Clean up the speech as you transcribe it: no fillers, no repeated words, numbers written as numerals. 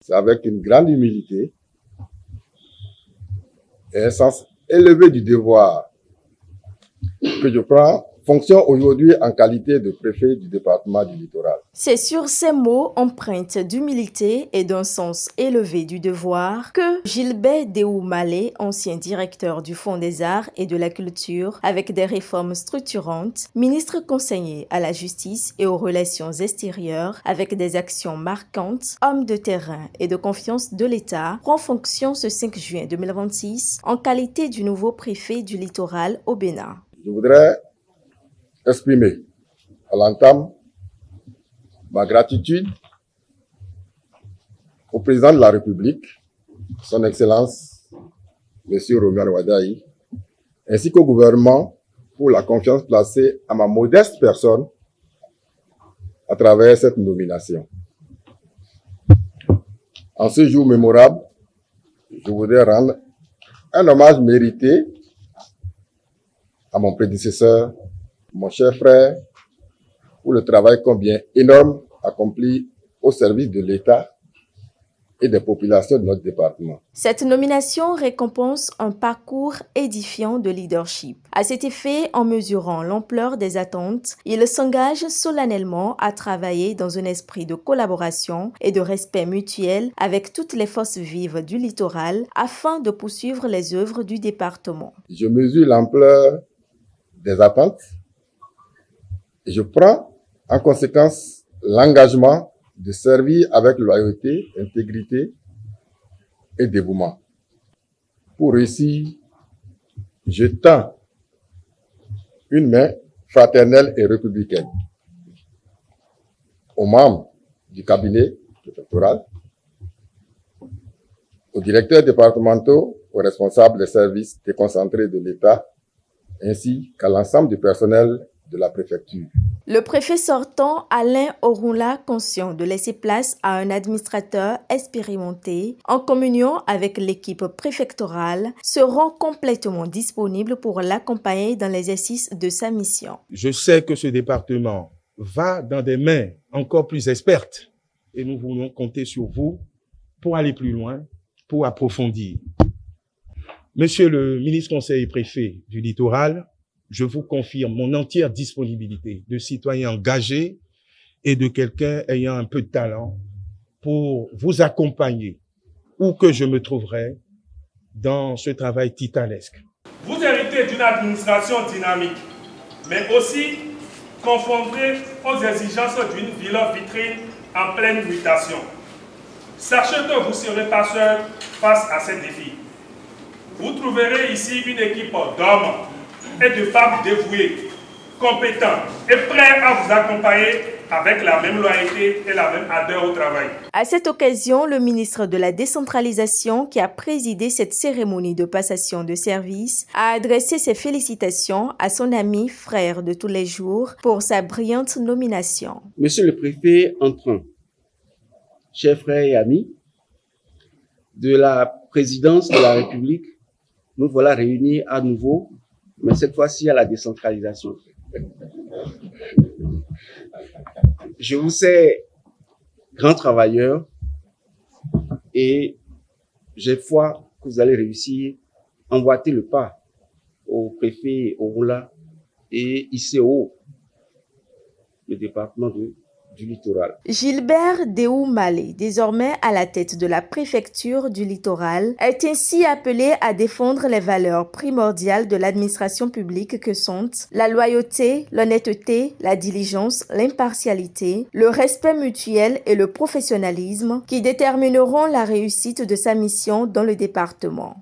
C'est avec une grande humilité et un sens élevé du devoir que je prends fonction aujourd'hui en qualité de préfet du département du Littoral. C'est sur ces mots empreintes d'humilité et d'un sens élevé du devoir que Gilbert Déou-Malé, ancien directeur du Fonds des Arts et de la Culture, avec des réformes structurantes, ministre conseiller à la justice et aux relations extérieures, avec des actions marquantes, homme de terrain et de confiance de l'État, prend fonction ce 5 juin 2026 en qualité du nouveau préfet du Littoral au Bénin. Je voudrais exprimer à l'entame ma gratitude au président de la République, son Excellence, M. Romuald Wadaï, ainsi qu'au gouvernement pour la confiance placée à ma modeste personne à travers cette nomination. En ce jour mémorable, je voudrais rendre un hommage mérité à mon prédécesseur, mon cher frère, pour le travail combien énorme accompli au service de l'État et des populations de notre département. Cette nomination récompense un parcours édifiant de leadership. À cet effet, en mesurant l'ampleur des attentes, il s'engage solennellement à travailler dans un esprit de collaboration et de respect mutuel avec toutes les forces vives du littoral afin de poursuivre les œuvres du département. Je mesure l'ampleur des attentes et je prends en conséquence l'engagement de servir avec loyauté, intégrité et dévouement. Pour réussir, je tends une main fraternelle et républicaine aux membres du cabinet préfectoral, aux directeurs départementaux, aux responsables des services déconcentrés de l'État, ainsi qu'à l'ensemble du personnel de la préfecture. Le préfet sortant, Alain Orunla, conscient de laisser place à un administrateur expérimenté, en communion avec l'équipe préfectorale, se rend complètement disponible pour l'accompagner dans l'exercice de sa mission. Je sais que ce département va dans des mains encore plus expertes et nous voulons compter sur vous pour aller plus loin, pour approfondir. Monsieur le ministre conseiller préfet du Littoral, je vous confirme mon entière disponibilité de citoyen engagé et de quelqu'un ayant un peu de talent pour vous accompagner où que je me trouverai dans ce travail titanesque. Vous héritez d'une administration dynamique, mais aussi confrontée aux exigences d'une ville vitrine en pleine mutation. Sachez que vous ne serez pas seul face à ces défis. Vous trouverez ici une équipe d'hommes et de femmes dévouées, compétents et prêts à vous accompagner avec la même loyauté et la même ardeur au travail. À cette occasion, le ministre de la Décentralisation, qui a présidé cette cérémonie de passation de service, a adressé ses félicitations à son ami, frère de tous les jours, pour sa brillante nomination. Monsieur le préfet entrant, chers frères et amis, de la présidence de la République, nous voilà réunis à nouveau, mais cette fois-ci à la décentralisation. Je vous sais grand travailleur et j'ai foi que vous allez réussir à emboîter le pas au préfet Orunla et hisser haut le département du Littoral. Gilbert Déou-Malé, désormais à la tête de la préfecture du Littoral, est ainsi appelé à défendre les valeurs primordiales de l'administration publique que sont la loyauté, l'honnêteté, la diligence, l'impartialité, le respect mutuel et le professionnalisme qui détermineront la réussite de sa mission dans le département.